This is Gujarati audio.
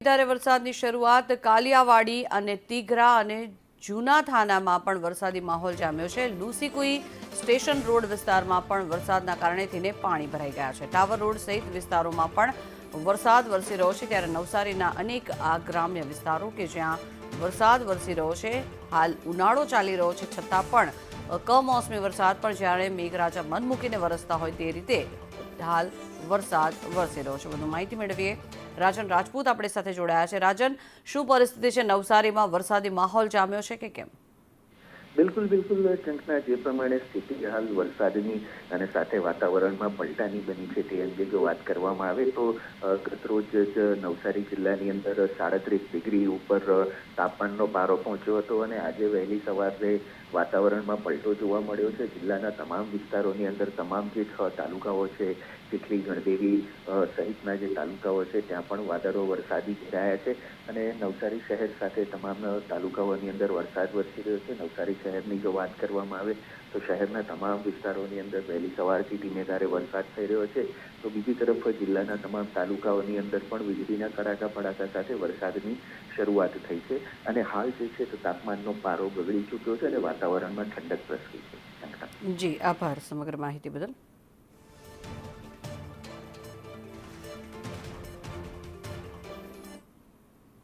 ધીમીધારે વરસાદની શરૂઆત કાલિયાવાડી અને તીઘરા અને જૂના થાનામાં પણ વરસાદી માહોલ જામ્યો છે। લુસીકુઈ સ્ટેશન રોડ વિસ્તારમાં પણ વરસાદના કારણે થઈને પાણી ભરાઈ ગયા છે। ટાવર રોડ સહિત વિસ્તારોમાં પણ વરસાદ વરસી રહ્યો છે, ત્યારે નવસારીના અનેક આ ગ્રામ્ય વિસ્તારો કે જ્યાં વરસાદ વરસી રહ્યો છે, હાલ ઉનાળો ચાલી રહ્યો છે, છતાં પણ કમોસમી વરસાદ પણ જ્યારે મેઘરાજા મન મૂકીને વરસતા હોય તે રીતે હાલ વરસાદ વરસી રહ્યો છે। વધુ માહિતી મેળવીએ, રાજન રાજપૂત આપણી સાથે જોડાયા છે। રાજન, શું પરિસ્થિતિ છે? નવસારીમાં વરસાદી માહોલ જામ્યો છે કે કેમ? બિલકુલ કંકના, જે પ્રમાણે સ્થિતિ હાલ વરસાદની અને સાથે વાતાવરણમાં પલટાની બની છે તે અંગે જો વાત કરવામાં આવે તો ગતરોજ જ નવસારી જિલ્લાની અંદર 37 ડિગ્રી ઉપર તાપમાનનો પારો પહોંચ્યો હતો અને આજે વહેલી સવારે વાતાવરણમાં પલટો જોવા મળ્યો છે। જિલ્લાના તમામ વિસ્તારોની અંદર તમામ જે 6 તાલુકાઓ છે, ચીખલી, ગણદેવી સહિતના જે તાલુકાઓ છે ત્યાં પણ વાદળો વરસાદી ઘેરાયા છે અને નવસારી શહેર સાથે તમામ તાલુકાઓની અંદર વરસાદ વરસી રહ્યો છે। નવસારી શહેરની જો વાત કરવામાં આવે તો શહેરના તમામ વિસ્તારોની અંદર વહેલી સવારથી ધીમેધારે વરસાદ થઈ રહ્યો છે, તો બીજી તરફ જિલ્લાના તમામ તાલુકાઓની અંદર પણ વીજળીના કડાકા ભડાકા સાથે વરસાદની શરૂઆત થઈ છે અને હાલ જે છે તો તાપમાનનો પારો ગગડી ચૂક્યો છે અને વાતાવરણમાં ઠંડક પ્રસરી છે। જી, આભાર સમગ્ર માહિતી બદલ।